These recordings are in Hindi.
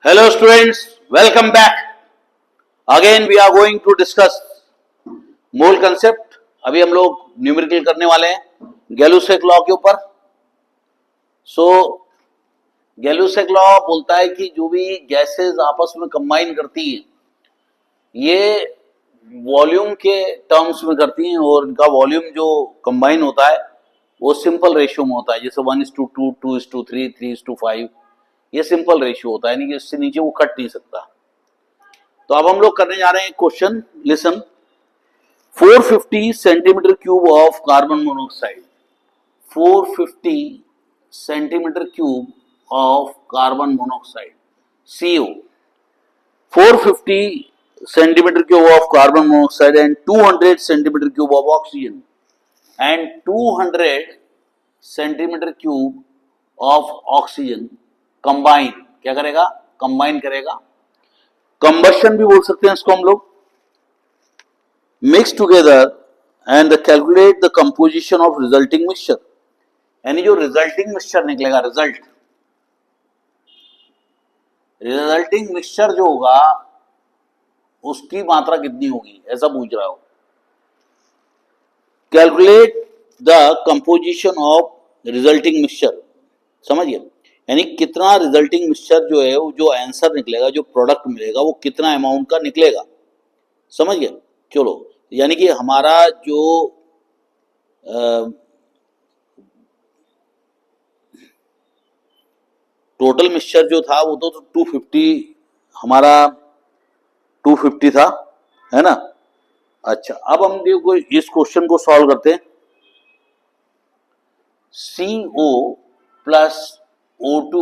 Hello students, welcome back. Again we are going to discuss mole concept. अभी हम लोग न्यूमेरिकल करने वाले हैं गैलुसेक लॉ के ऊपर. सो गैलुसेक लॉ बोलता है कि जो भी गैसेस आपस में कंबाइन करती हैं ये वॉल्यूम के टर्म्स में करती हैं और इनका वॉल्यूम जो कंबाइन होता है वो सिंपल रेशियो में होता है, जैसे 1:2, 2:3, 3:5. ये सिंपल रेशियो होता है, यानी कि इससे नीचे वो कट नहीं सकता. तो अब हम लोग करने जा रहे हैं question. Listen, 450 centimetre cube of carbon monoxide, 450 centimetre cube of carbon monoxide CO, 450 centimetre cube of carbon monoxide and 200 centimetre cube of oxygen and 200 centimetre cube of oxygen combine. क्या करेगा? कंबाइन करेगा. कंबशन भी बोल सकते हैं इसको हम लोग. Mix together and calculate the composition of resulting mixture, यानी जो रिजल्टिंग मिक्सचर निकलेगा, रिजल्टिंग मिक्सचर जो होगा उसकी मात्रा कितनी होगी, ऐसा पूछ रहा हो. Calculate the composition of resulting mixture, समझिए, यानी कितना रिजल्टिंग मिक्सचर जो है वो जो आंसर निकलेगा, जो प्रोडक्ट मिलेगा वो कितना अमाउंट का निकलेगा. समझ गए? चलो, यानी कि हमारा जो टोटल मिक्सचर जो था वो तो 250, हमारा 250 था, है ना. अच्छा, अब हम देखो इस क्वेश्चन को सॉल्व करते हैं. CO plus O2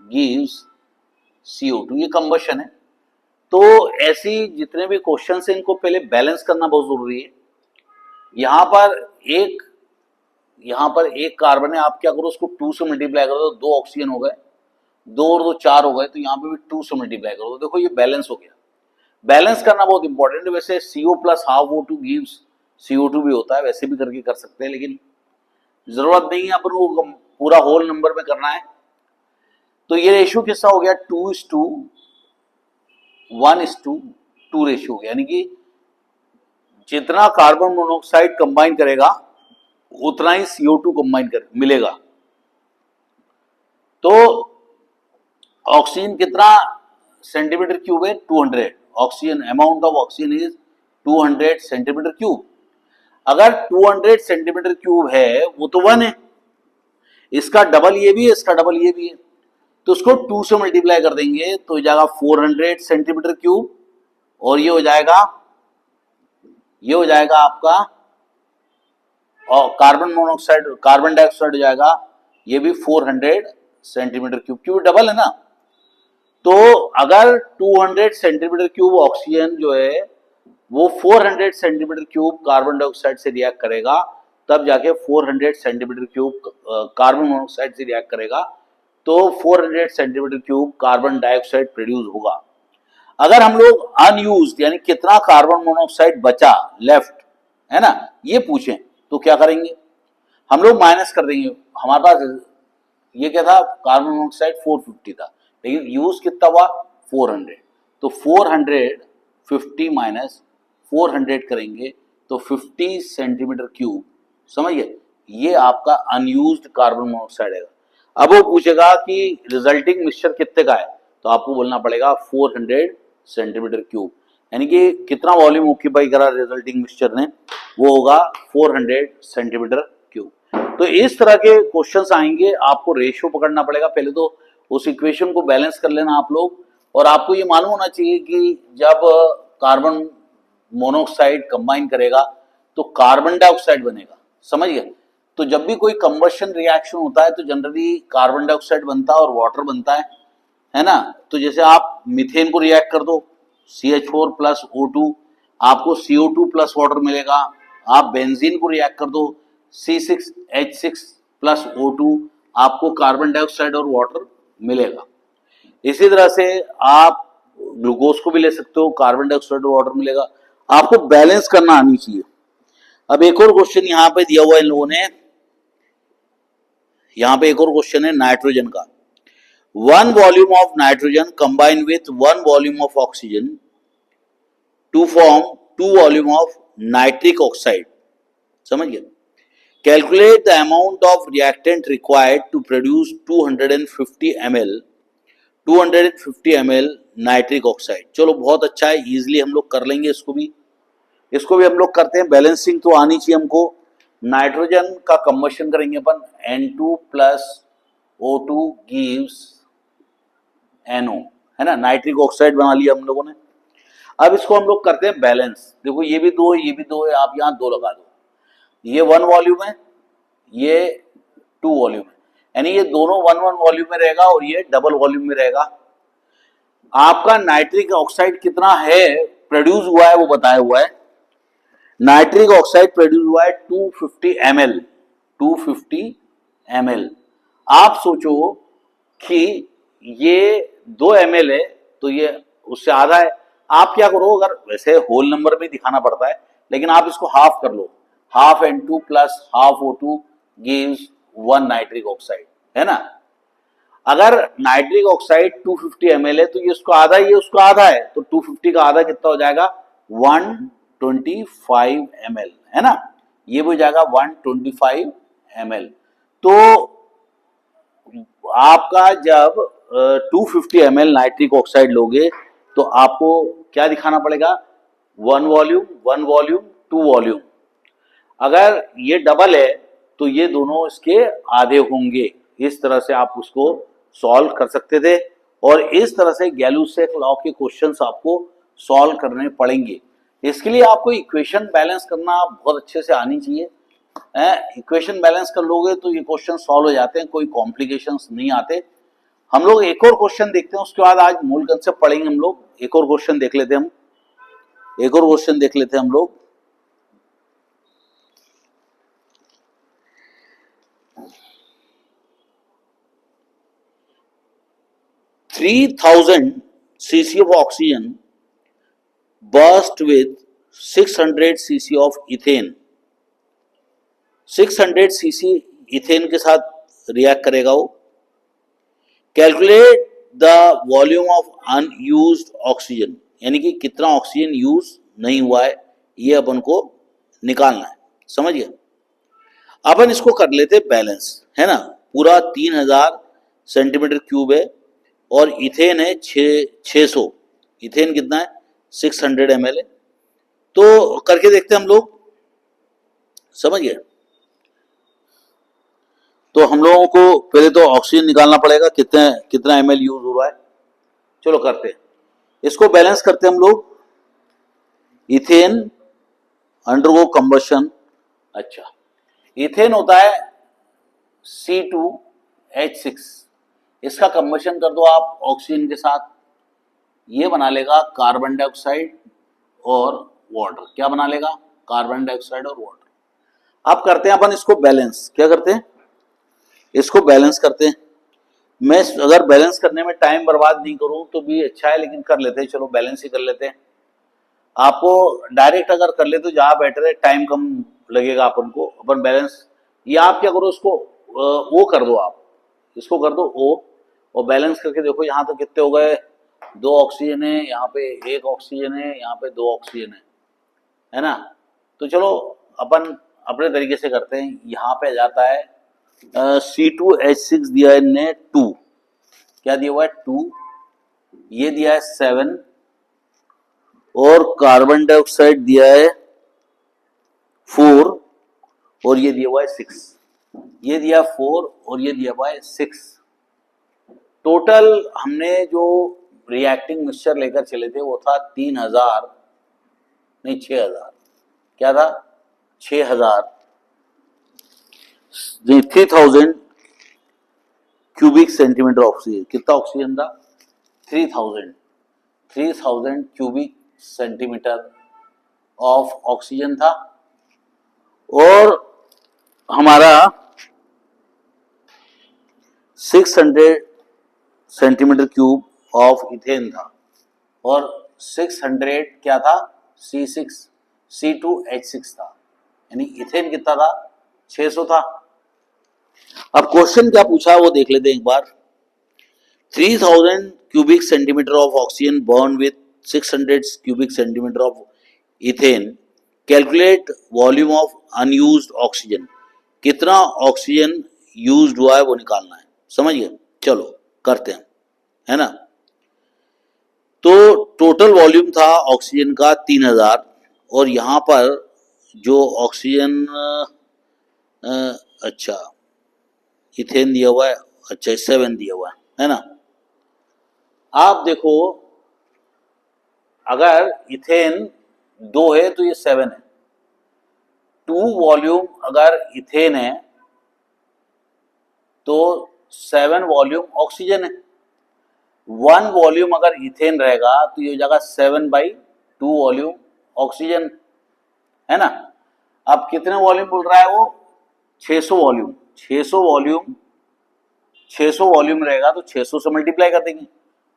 gives CO2, ये कंबशन है. तो ऐसी जितने भी क्वेश्चन हैं इनको पहले बैलेंस करना बहुत जरूरी है. यहां पर एक कार्बन है, आप क्या करो उसको 2 से मल्टीप्लाई करो तो 2 ऑक्सीजन हो गए, 2 और 2 4 हो गए, तो यहाँ पे भी 2 से मल्टीप्लाई करो तो देखो ये बैलेंस हो गया. बैलेंस करना बहुत इंपॉर्टेंट है. वैसे CO plus half O2 gives CO2 भी होता है, वैसे भी करके कर सकते हैं, लेकिन जरूरत नहीं है, अपन को पूरा होल नंबर में करना है. तो ये रेशियो किसका हो गया? 2:1:2 रेशियो हो गया, यानी कि जितना कार्बन मोनोऑक्साइड कंबाइन करेगा उतना ही CO2 कंबाइन कर मिलेगा. तो ऑक्सीजन कितना सेंटीमीटर क्यूब है? 200. Oxygen, amount of oxygen is 200 centimetre cube. अगर 200 सेंटीमीटर क्यूब है वो तो 1 है, इसका डबल ये भी है, इसका डबल ये भी है, तो उसको 2 से मल्टीप्लाई कर देंगे तो हो जाएगा 400 सेंटीमीटर क्यूब. और ये हो जाएगा आपका और कार्बन मोनोऑक्साइड, कार्बन डाइऑक्साइड हो जाएगा, ये भी 400 सेंटीमीटर क्यूब, क्योंकि डबल है ना. तो अगर 200 सेंटीमीटर क्यूब ऑक्सीजन जो है वो 400 सेंटीमीटर क्यूब कार्बन डाइऑक्साइड से रिएक्ट करेगा, तब जाके 400 सेंटीमीटर क्यूब कार्बन मोनोऑक्साइड से रिएक्ट करेगा, तो 400 centimetre cube carbon dioxide produce होगा. अगर हम लोग अनयूज्ड, यानी कितना कार्बन मोनोऑक्साइड बचा, लेफ्ट, है ना, ये पूछें तो क्या करेंगे? हम लोग माइनस कर देंगे. हमारे पास ये क्या था? कार्बन मोनोऑक्साइड 450 था, लेकिन यूज कितना हुआ? 400. तो 450 माइनस 400 करेंगे तो 50 सेंटीमीटर क्यूब. समझिए, ये आपका अनयूज्ड कार्बन मोनोऑक्साइड है. अब वो पूछेगा कि रिजल्टिंग मिक्सचर कितने का है, तो आपको बोलना पड़ेगा 400 सेंटीमीटर क्यूब, यानी कि कितना वॉल्यूम ऑक्यूपाई करा रिजल्टिंग मिक्सचर ने, वो होगा 400 सेंटीमीटर क्यूब. तो इस तरह के क्वेश्चंस आएंगे, आपको रेशियो पकड़ना पड़ेगा. पहले तो उस इक्वेशन को बैलेंस कर लेना आप लोग, और आपको ये मालूम होना चाहिए कि जब कार्बन मोनोऑक्साइड कंबाइन करेगा तो कार्बन डाइऑक्साइड बनेगा. समझ गए? तो जब भी कोई कंबशन रिएक्शन होता है तो जनरली कार्बन डाइऑक्साइड बनता है और वाटर बनता है ना. तो जैसे आप मीथेन को रिएक्ट कर दो, CH4 प्लस O2, आपको CO2 प्लस वाटर मिलेगा. आप बेंजीन को रिएक्ट कर दो, C6H6 प्लस O2, आपको कार्बन डाइऑक्साइड और वाटर मिलेगा. इसी तरह से आप ग्लूकोज को भी ले सकते हो, कार्बन डाइऑक्साइड और वाटर मिलेगा. आपको बैलेंस करना आनी चाहिए. अब एक और क्वेश्चन यहां पे दिया हुआ है इन लोगों ने, यहां पे एक और क्वेश्चन है नाइट्रोजन का. 1 volume of nitrogen combined with 1 volume of oxygen to form 2 volume of nitric oxide. समझ गए? Calculate the amount of reactant required to produce 250 ml nitric oxide. चलो बहुत अच्छा है, इजीली हम लोग कर लेंगे इसको भी हम लोग करते हैं. बैलेंसिंग तो आनी चाहिए हमको. नाइट्रोजन का कंबशन करेंगे अपन, N2 plus O2 gives NO, है ना, नाइट्रिक ऑक्साइड बना लिया हम लोगों ने. अब इसको हम लोग करते हैं बैलेंस. देखो ये भी दो है, ये भी दो है, आप यहाँ दो लगा दो. ये 1 वॉल्यूम है, ये 2 वॉल्यूम है, यानी ये दोनों 1 वॉल्यूम में रहेगा और ये डबल वॉल्यूम में रहेगा. आपका नाइट्रिक ऑक्साइड कितना है प्रोड्यूस हुआ है वो बताया हुआ है. नाइट्रिक ऑक्साइड प्रोड्यूस हुआ है 250 ml. आप सोचो कि ये 2 ml है तो ये उससे आधा है. आप क्या करो, अगर वैसे होल नंबर में दिखाना पड़ता है लेकिन आप इसको हाफ कर लो. Half N2 plus half O2 gives 1 nitric oxide, है ना. अगर नाइट्रिक ऑक्साइड 250 ml है तो ये उसका आधा, ये उसका आधा है, तो 250 का आधा कितना हो जाएगा, 125 ml, है ना. ये भी हो जाएगा 125 ml. तो आपका जब 250 ml नाइट्रिक ऑक्साइड लोगे तो आपको क्या दिखाना पड़ेगा, 1 वॉल्यूम 2 वॉल्यूम. अगर ये डबल है तो ये दोनों इसके आधे होंगे. इस तरह से आप उसको सॉल्व कर सकते थे और इस तरह से गैलुसेक लॉ के क्वेश्चंस आपको सॉल्व करने पड़ेंगे. इसके लिए आपको इक्वेशन बैलेंस करना बहुत अच्छे से आनी चाहिए. इक्वेशन बैलेंस कर लोगे तो ये क्वेश्चन सॉल्व हो जाते हैं, कोई कॉम्प्लिकेशंस नहीं आते. हम लोग एक और क्वेश्चन देखते हैं, उसके बाद आज मूल कंसेप्ट पढ़ेंगे हम लोग. एक और क्वेश्चन देख लेते हैं हम लोग. 3000 cc of oxygen burst with 600 cc of ethane. 600 cc ethane के साथ रिएक्ट करेगा वो. Calculate the volume of unused oxygen, यानी कि कितना ऑक्सीजन यूज नहीं हुआ है ये अपन को निकालना है. समझ गए? अपन इसको कर लेते बैलेंस, है ना. पूरा 3000 सेंटीमीटर क्यूब है और इथेन है 600. इथेन कितना है, 600 ml है. तो करके देखते हैं हम लोग. समझ गए? तो हम लोगों को पहले तो ऑक्सीजन निकालना पड़ेगा, कितना ml यूज हो रहा है. चलो करते हैं इसको, बैलेंस करते हैं हम लोग. Ethane undergo combustion. अच्छा, इथेन होता है C2H6. इसका कंबशन कर दो आप ऑक्सीजन के साथ, ये बना लेगा कार्बन डाइऑक्साइड और वाटर. क्या बना लेगा, कार्बन डाइऑक्साइड और वाटर. अब करते हैं अपन इसको बैलेंस. क्या करते हैं, इसको बैलेंस करते हैं. मैं अगर बैलेंस करने में टाइम बर्बाद नहीं करूं तो भी अच्छा है, लेकिन कर लेते हैं. चलो बैलेंस ही कर लेते हैं. आपको डायरेक्ट अगर कर ले तो जहां बेटर है, टाइम कम लगेगा अपन को. अपन बैलेंस, या आप क्या करो, इसको ओ कर दो. आप इसको कर दो ओ और बैलेंस करके देखो यहाँ तो कितने हो गए. 2 ऑक्सीजन है, यहाँ पे 1 ऑक्सीजन है, यहाँ पे 2 ऑक्सीजन है ना. तो चलो अपन अपने तरीके से करते हैं. यहाँ पे जाता है C2H6 दिया है ने 2. क्या दिया हुआ है, 2. ये दिया है 7 और कार्बन डाइऑक्साइड दिया है 4 और ये दिया हुआ है 6. ये दिया 4 और ये दिया हुआ है 6. टोटल हमने जो रिएक्टिंग मिक्सचर लेकर चले थे वो था 3000 नहीं 6000. क्या था, 6000 3000 क्यूबिक सेंटीमीटर ऑक्सीजन. कितना ऑक्सीजन था, 3000 क्यूबिक सेंटीमीटर ऑफ ऑक्सीजन था. और हमारा 600 सेंटीमीटर क्यूब ऑफ इथेन था. और 600 क्या था, C2H6 था. यानी इथेन कितना था, 600 था. अब क्वेश्चन क्या पूछा वो देख लेते हैं एक बार. 3000 cubic centimeter of oxygen burned with 600 cubic centimeter of ethane. Calculate volume of unused oxygen. कितना ऑक्सीजन यूज्ड हुआ है वो निकालना है, समझ गए? चलो करते हैं, है ना। तो टोटल वॉल्यूम था ऑक्सीजन का 3000 और यहां पर जो ऑक्सीजन अच्छा इथेन दिया हुआ है, अच्छा 7 दिया हुआ है ना। आप देखो अगर इथेन 2 है तो ये 7 है, 2 वॉल्यूम अगर इथेन है तो 7 वॉल्यूम ऑक्सीजन है। 1 वॉल्यूम अगर इथेन रहेगा तो ये हो जाएगा 7/2 वॉल्यूम ऑक्सीजन, है ना। अब कितने वॉल्यूम बोल रहा है वो? 600 वॉल्यूम। 600 वॉल्यूम रहेगा तो 600 से मल्टीप्लाई कर देंगे,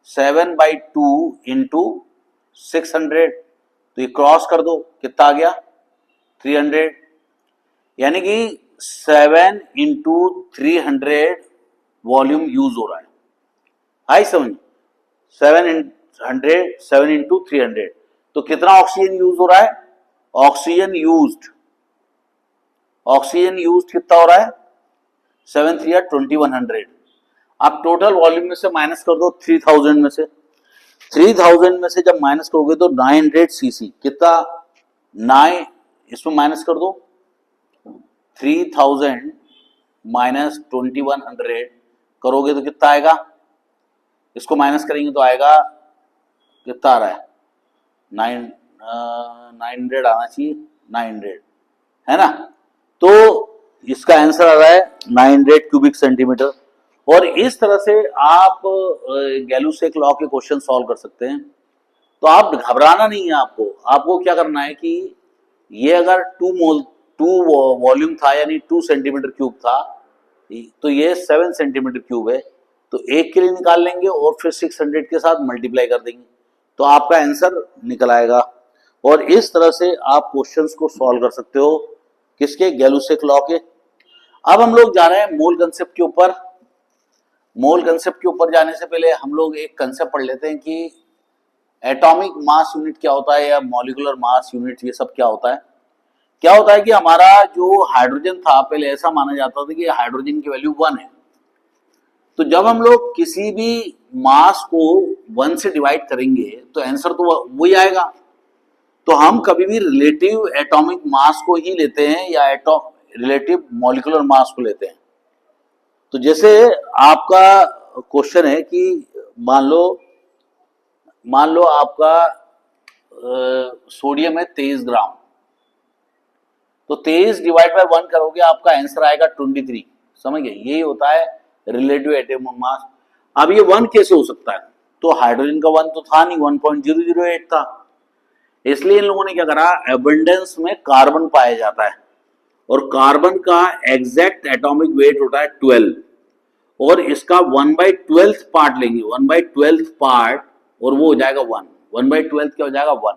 7/2 इंटू 600, तो ये क्रॉस कर दो, कितना आ गया? 300। यानी कि 7 इंटू 300 वॉल्यूम यूज हो रहा है। आई समझ? 7 इंटू 300, तो कितना ऑक्सीजन यूज हो रहा है? ऑक्सीजन यूज्ड कितना हो रहा है? 7 3 2100। आप टोटल वॉल्यूम में से माइनस कर दो 3000 में से। 3000 में से जब माइनस करोगे तो 900 सीसी, कितना? 9, इसमें माइनस कर दो 3000 माइनस 2100 करोगे तो कितना आएगा? इसको माइनस करेंगे तो आएगा, कितना आ रहा है? 900 आना चाहिए, 900, है ना। तो इसका आंसर आ रहा है 900 क्यूबिक सेंटीमीटर। और इस तरह से आप गैलुसेक लॉ के क्वेश्चन सॉल्व कर सकते हैं। तो आप घबराना नहीं है, आपको क्या करना है कि ये अगर 2 वॉल्यूम था यानी 2 सेंटीमीटर क्यूब था, तो ये 7 सेंटीमीटर क्यूब है, तो एक के लिए निकाल लेंगे और फिर 600 के साथ मल्टीप्लाई कर देंगे तो आपका आंसर निकल आएगा। और इस तरह से आप क्वेश्चंस को सॉल्व कर सकते हो, किसके? गैलुसेक लॉ के। अब हम लोग जा रहे हैं मोल कंसेप्ट के ऊपर। मोल कंसेप्ट के ऊपर जाने से पहले हम लोग एक कंसेप्ट पढ़ लेते हैं कि एटॉमिक मास यूनिट क्या होता है या मॉलिक्यूलर मास यूनिट, ये सब क्या होता है। क्या होता है कि हमारा जो हाइड्रोजन था, पहले ऐसा माना जाता था कि हाइड्रोजन की वैल्यू 1 है, तो जब हम लोग किसी भी मास को 1 से डिवाइड करेंगे तो आंसर तो वही आएगा। तो हम कभी भी रिलेटिव एटॉमिक मास को ही लेते हैं या रिलेटिव मॉलिक्यूलर मास को लेते हैं। तो जैसे आपका क्वेश्चन है कि मान लो आपका सोडियम है 23 ग्राम, तो 23 डिवाइड बाय 1 करोगे आपका आंसर आएगा 23, समझ गए? यही होता है रिलेटिव एटॉमिक मास। अब ये 1 कैसे हो सकता है? तो हाइड्रोजन का 1 तो था नहीं, 1.008 था, इसलिए इन लोगों ने क्या करा, एबंडेंस में कार्बन पाया जाता है और कार्बन का एग्जैक्ट एटॉमिक वेट होता है 12, और इसका 1/12 पार्ट लेंगे, 1/12 पार्ट, और वो हो जाएगा 1। 1/12 क्या हो जाएगा? 1।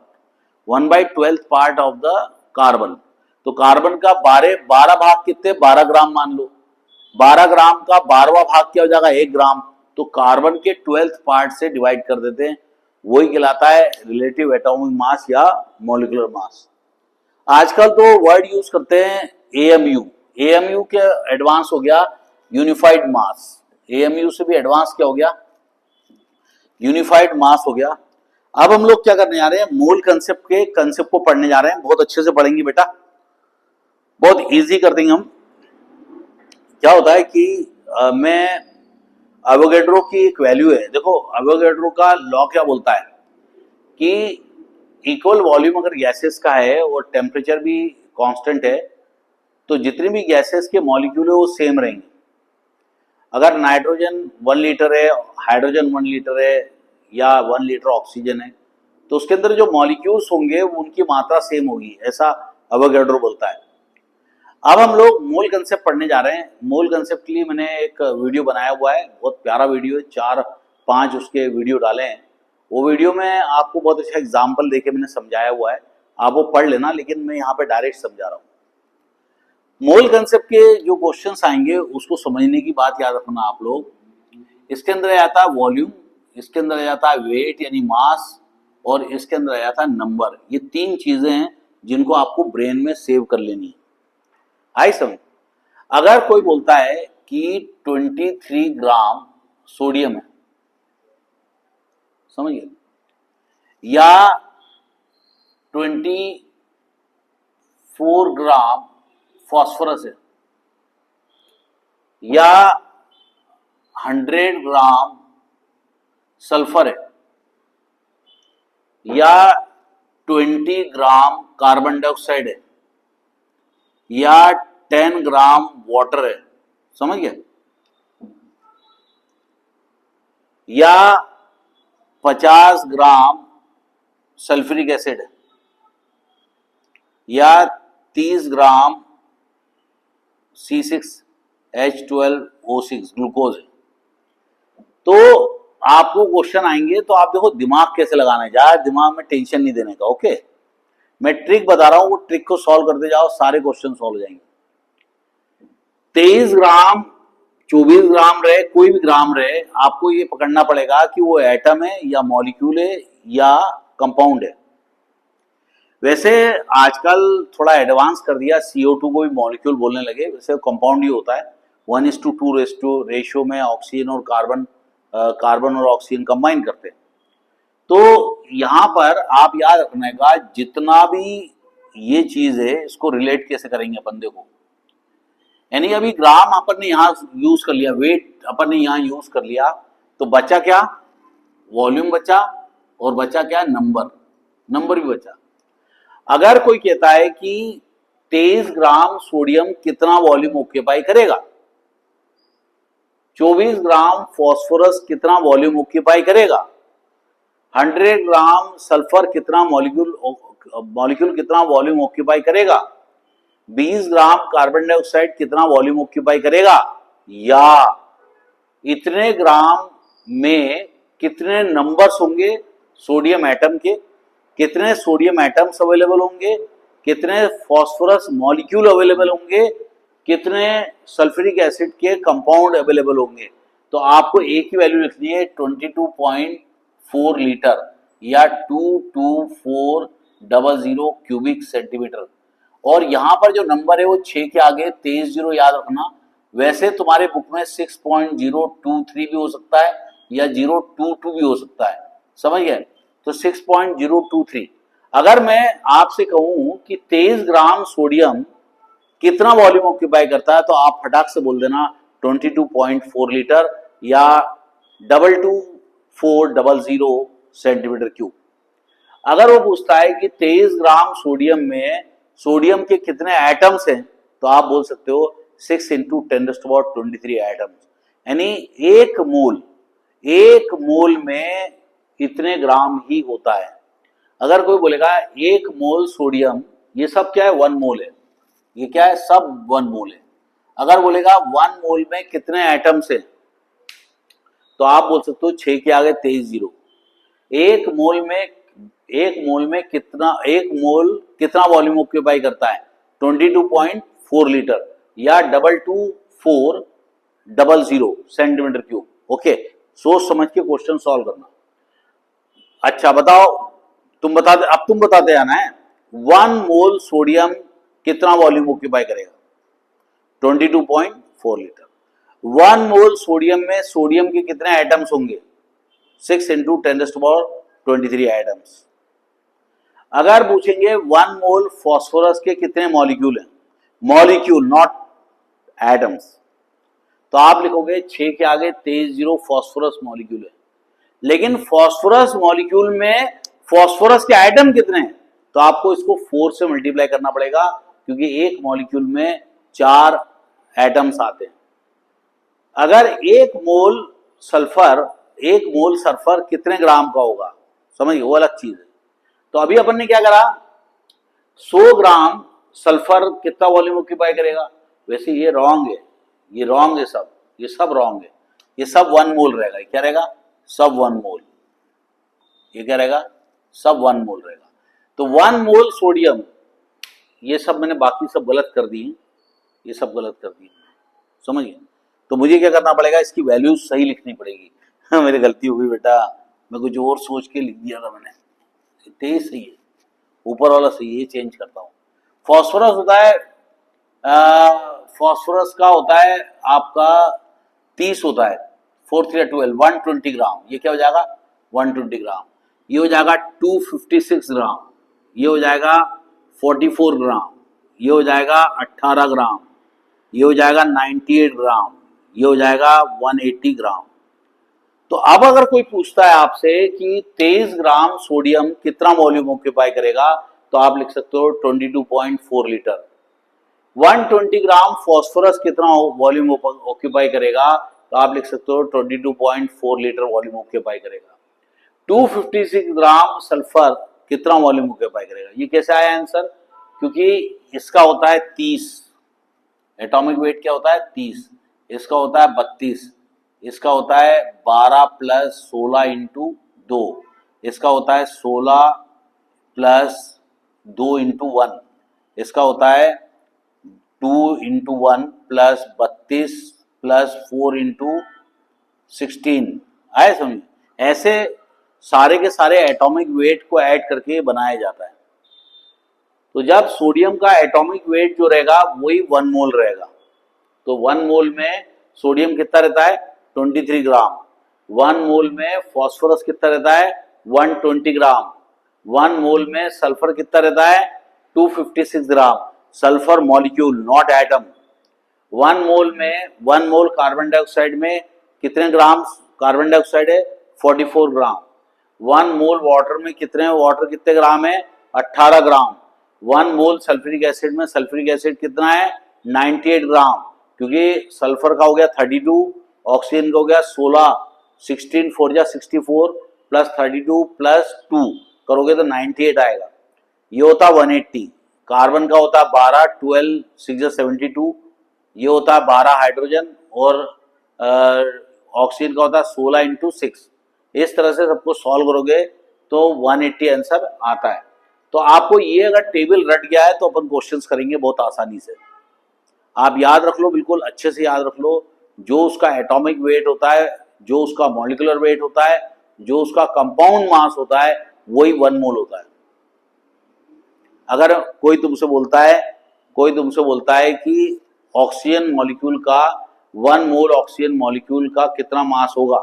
1/12 पार्ट ऑफ द कार्बन। तो कार्बन का 12 भाग कितने? 12 ग्राम मान लो। 12 ग्राम का 12वां भाग क्या हो जाएगा? 1 ग्राम। तो कार्बन के 12th पार्ट से डिवाइड कर देते हैं, वही कहलाता है रिलेटिव एटॉमिक मास या मॉलिक्यूलर मास। आजकल तो वर्ड यूज करते हैं एएमयू। एएमयू के एडवांस हो गया यूनिफाइड मास। एएमयू से भी एडवांस क्या हो गया? यूनिफाइड मास हो गया। अब हम लोग क्या करने जा रहे हैं? मोल कंसेप्ट को पढ़ने जा रहे हैं। बहुत अच्छे से पढ़ेंगे बेटा, बहुत इजी कर देंगे हम। क्या होता है कि मैं एवोगैड्रो की एक वैल्यू है, देखो एवोगैड्रो का लॉ क्या बोलता है कि इक्वल वॉल्यूम अगर गैसेस का है और टेम्परेचर भी कांस्टेंट है तो जितने भी गैसेस के मॉलिक्यूल है वो सेम रहेंगे। अगर नाइट्रोजन 1 लीटर है, हाइड्रोजन 1 लीटर है या 1 लीटर ऑक्सीजन है, तो उसके अंदर जो मॉलिक्यूल्स होंगे उनकी मात्रा सेम होगी, ऐसा एवोगैड्रो बोलता है। अब हम लोग मोल कंसेप्ट पढ़ने जा रहे हैं। मोल कंसेप्ट के लिए मैंने एक वीडियो बनाया हुआ है, बहुत प्यारा वीडियो है, 4-5 उसके वीडियो डाले हैं। वो वीडियो में आपको बहुत अच्छा एग्जाम्पल देके मैंने समझाया हुआ है, आप वो पढ़ लेना, लेकिन मैं यहाँ पे डायरेक्ट समझा रहा हूँ। मोल कंसेप्ट के जो क्वेश्चंस आएंगे उसको समझने की बात याद रखना आप लोग इसके अंदर आ जाता है वॉल्यूम, इसके अंदर आ जाता है वेट यानी मास, और इसके अंदर आ जाता है नंबर। ये तीन चीजें हैं जिनको आपको ब्रेन में सेव कर लेनी है। आई समझ? अगर कोई बोलता है कि 23 ग्राम सोडियम है, समझिए, या 24 ग्राम फॉस्फोरस है, या 100 ग्राम सल्फर है, या 20 ग्राम कार्बन डाइऑक्साइड है, या 10 ग्राम वाटर है, समझ गए, या 50 ग्राम सल्फ्यूरिक एसिड है, या 30 ग्राम C6H12O6 ग्लूकोज है, तो आपको क्वेश्चन आएंगे तो आप देखो दिमाग कैसे लगाना है, ज्यादा दिमाग में टेंशन नहीं देने का। ओके, मैं ट्रिक बता रहा हूं, वो ट्रिक को सॉल्व करते जाओ, सारे क्वेश्चन सॉल्व हो जाएंगे। 23 ग्राम, 24 ग्राम रहे, कोई भी ग्राम रहे, आपको ये पकड़ना पड़ेगा कि वो एटम है या मॉलिक्यूल है या कंपाउंड है। वैसे आजकल थोड़ा एडवांस कर दिया, CO2 को भी मॉलिक्यूल बोलने लगे, वैसे कंपाउंड ही होता है। 1:2 रेशियो में ऑक्सीजन और कार्बन और ऑक्सीजन कंबाइन करते हैं। तो यहां पर आप याद रखने का, जितना भी ये चीज है इसको रिलेट कैसे करेंगे अपन, देखो, यानी अभी ग्राम अपन ने यहां यूज कर लिया, वेट अपन ने यहां यूज कर लिया, तो बचा क्या, वॉल्यूम बचा, और बचा क्या, नंबर भी बचा। अगर कोई कहता है कि 23 ग्राम सोडियम कितना वॉल्यूम ऑक्यूपाई करेगा, 24 ग्राम फॉस्फोरस कितना वॉल्यूम ऑक्यूपाई करेगा, 100 ग्राम सल्फर कितना मॉलिक्यूल कितना वॉल्यूम ऑक्यूपाई करेगा, 20 ग्राम कार्बन डाइऑक्साइड कितना वॉल्यूम ऑक्यूपाई करेगा, या इतने ग्राम में कितने नंबर्स होंगे सोडियम एटम के, कितने सोडियम एटम्स अवेलेबल होंगे, कितने फॉस्फोरस मॉलिक्यूल अवेलेबल होंगे, कितने सल्फ्यूरिक एसिड के कंपाउंड अवेलेबल होंगे। तो आपको एक ही वैल्यू लिखनी है, 22.4 लीटर या 22400 क्यूबिक सेंटीमीटर। और यहां पर जो नंबर है वो 6 के आगे 23 जीरो याद रखना। वैसे तुम्हारे बुक में 6.023 भी हो सकता है या 022 भी हो सकता है, समझ गए, तो 6.023। अगर मैं आपसे कहूं कि 23 ग्राम सोडियम कितना वॉल्यूम ऑक्यूपाई करता है, तो आप फटाक से बोल देना 22.4 लीटर या 22400 सेंटीमीटर क्यूब। अगर वो पूछता है कि 23 ग्राम सोडियम में सोडियम के कितने एटम्स हैं, तो आप बोल सकते हो 6 × 10⁻23 एटम्स, यानी एक मोल में इतने ग्राम ही होता है। अगर कोई बोलेगा 1 मोल सोडियम, ये सब क्या है, 1 मोल है, ये क्या है, सब 1 मोल है। अगर बोलेगा 1 मोल में कितने एटम्स है, तो आप बोल सकते हो 6 के आगे 23 जीरो। एक मोल में कितना वॉल्यूम ऑक्यूपाई करता है, 22.4 लीटर या 22400 सेंटीमीटर क्यूब। ओके, सोच समझ के क्वेश्चन सॉल्व करना। अच्छा बताओ, तुम बताते आना है, 1 मोल सोडियम कितना वॉल्यूम ऑक्यूपाई करेगा, 22.4 लीटर। 1 मोल सोडियम में सोडियम के कितने एटम्स होंगे, 6 × 10⁻23 एटम्स। अगर पूछेंगे 1 मोल फॉस्फोरस के कितने मॉलिक्यूल हैं, मॉलिक्यूल नॉट एटम्स, तो आप लिखोगे 6 के आगे 23 जीरो फॉस्फोरस मॉलिक्यूल है। लेकिन फॉस्फोरस मॉलिक्यूल में फॉस्फोरस के एटम कितने हैं, तो आपको इसको 4 से मल्टीप्लाई करना पड़ेगा, क्योंकि एक मॉलिक्यूल में 4 एटम्स आते हैं। अगर 1 मोल सल्फर कितने ग्राम का होगा, समझिए, वो अलग चीज है। तो अभी अपन ने क्या करा, 100 ग्राम सल्फर कितना वॉल्यूम ऑक्यूपाई करेगा। वैसे ये रॉन्ग है, ये सब रॉन्ग है, ये सब 1 मोल रहेगा। क्या रहेगा, सब 1 मोल, ये क्या रहेगा, सब 1 मोल रहेगा। तो 1 मोल सोडियम, ये सब मैंने बाकी सब गलत कर दिए, ये सब गलत कर दिए, समझिए। तो मुझे क्या करना पड़ेगा, इसकी वैल्यू सही लिखनी पड़ेगी। मेरी गलती हो गई बेटा, मैं कुछ और सोच के लिख दिया था मैंने। तेज सही है, ऊपर वाला सही है, चेंज करता हूँ। फॉस्फोरस होता है, फॉस्फोरस का होता है आपका 30 होता है, 4 3 12, 120 ग्राम। ये क्या हो जाएगा 120 ग्राम। ये हो जाएगा 256 ग्राम। ये हो जाएगा 44 ग्राम। ये हो जाएगा 18 ग्राम। ये हो जाएगा 98 ग्राम। ये हो जाएगा 180 ग्राम। तो अब अगर कोई पूछता है आपसे कि 23 ग्राम सोडियम कितना वॉल्यूम ऑक्यूपाई करेगा, तो आप लिख सकते हो 22.4 लीटर। 120 ग्राम फॉस्फोरस कितना वॉल्यूम ऑक्यूपाई करेगा, तो आप लिख सकते हो 22.4 लीटर वॉल्यूम ऑक्यूपाई करेगा। 256 ग्राम सल्फर कितना वॉल्यूम ऑक्यूपाई करेगा। ये कैसे आया आंसर, क्योंकि इसका होता है 30, एटॉमिक वेट क्या होता है 30, इसका होता है 32, इसका होता है 12 प्लस 16 इंटू 2, इसका होता है 16 प्लस 2 इंटू 1, इसका होता है 2 इंटू 1 प्लस 32 प्लस 4 इंटू 16। आए समझ, ऐसे सारे के सारे एटॉमिक वेट को ऐड करके बनाया जाता है। तो जब सोडियम का एटॉमिक वेट जो रहेगा वही 1 मोल रहेगा, तो 1 मोल में सोडियम कितना रहता है 23 ग्राम। 1 मोल में फॉस्फोरस कितना रहता है 120 ग्राम। 1 मोल में सल्फर कितना रहता है 256 gram. Sulphur molecule not atom. 1 mole में 1 मोल कार्बन डाइऑक्साइड में कितने ग्राम कार्बन डाइऑक्साइड है 44 ग्राम। 1 मोल वाटर में कितने ग्राम है 18 ग्राम। 1 मोल सल्फ्यूरिक एसिड में सल्फ्यूरिक एसिड कितना है 98 ग्राम, क्योंकि सल्फर का हो गया 32, ऑक्सीजन का हो गया 16, 16 4 जा 64 प्लस 32 प्लस 2 करोगे तो 98 आएगा। ये होता 180। कार्बन का होता 12, 12 6 जा 72, ये होता है 12 हाइड्रोजन, और ऑक्सीजन का होता है 16 इंटू 6। इस तरह से सबको सॉल्व करोगे तो 180 आंसर आता है। तो आपको ये अगर टेबल रट गया है तो अपन क्वेश्चंस करेंगे बहुत आसानी से। आप याद रख लो, बिल्कुल अच्छे से याद रख लो, जो उसका एटॉमिक वेट होता है, जो उसका मॉलिक्यूलर वेट होता है, जो उसका कंपाउंड मास होता है, वही 1 मोल होता है। अगर कोई तुमसे बोलता है कि ऑक्सीजन मॉलिक्यूल का 1 मोल ऑक्सीजन मॉलिक्यूल का कितना मास होगा,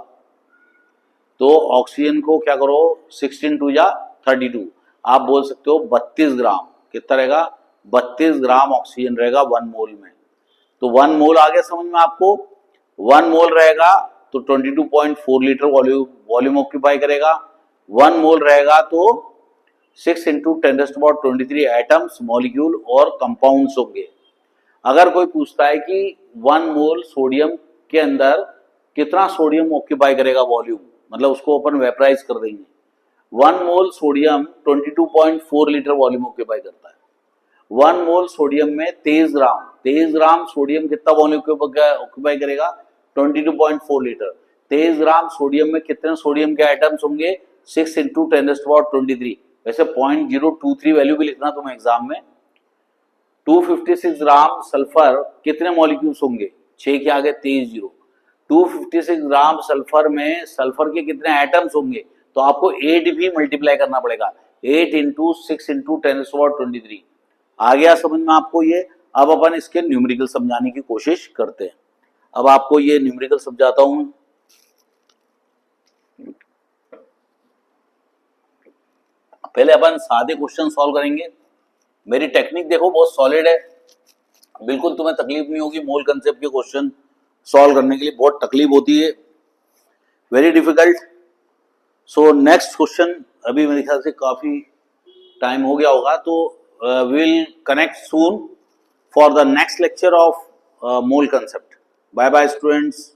तो ऑक्सीजन को क्या करो 16 2 जा 32, आप बोल सकते हो 32 ग्राम। कितना रहेगा 32 ग्राम ऑक्सीजन रहेगा 1 मोल में। तो 1 मोल आ गया समझ में आपको। 1 मोल रहेगा तो 22.4 लीटर वॉल्यूम ऑक्यूपाई करेगा। 1 मोल रहेगा तो 6 इंटू 10⁻23 एटम्स मॉलिक्यूल और कंपाउंड्स होंगे। अगर कोई पूछता है कि 1 मोल सोडियम के अंदर कितना सोडियम ऑक्यूपाई करेगा वॉल्यूम, मतलब उसको अपन वेपराइज कर देंगे। 1 मोल सोडियम 22.4 लीटर वॉल्यूम ऑक्यूपाई करता है। 1 मोल सोडियम में 23 ग्राम सोडियम कितना वॉल्यूम ऑक्यूपाई करेगा 22.4 लीटर। 23 ग्राम सोडियम में कितने सोडियम के आइटम्स होंगे 6 इंटू 10⁻23। वैसे 0.023 वैल्यू भी लिखना तुम्हें एग्जाम में। 256 ग्राम सल्फर कितने मॉलिक्यूल्स होंगे 6 के आगे 23 जीरो। 256 ग्राम सल्फर में सल्फर के कितने एटम्स होंगे, तो आपको 8 भी मल्टीप्लाई करना पड़ेगा। 8 इंटू 6 इंटू 10⁻23 आ गया समझ में आपको ये। अब अपन इसके न्यूमेरिकल समझाने की कोशिश करते हैं। अब आपको ये न्यूमेरिकल समझाता हूं। पहले अपन सादे क्वेश्चन सॉल्व करेंगे। मेरी टेक्निक देखो बहुत सॉलिड है, बिल्कुल तुम्हें तकलीफ नहीं होगी। मोल कंसेप्ट के क्वेश्चन सॉल्व करने के लिए बहुत तकलीफ होती है, very difficult. So next question अभी मेरे ख्याल से काफी टाइम हो गया होगा, तो we'll connect soon for the next lecture of mole concept. Bye bye students.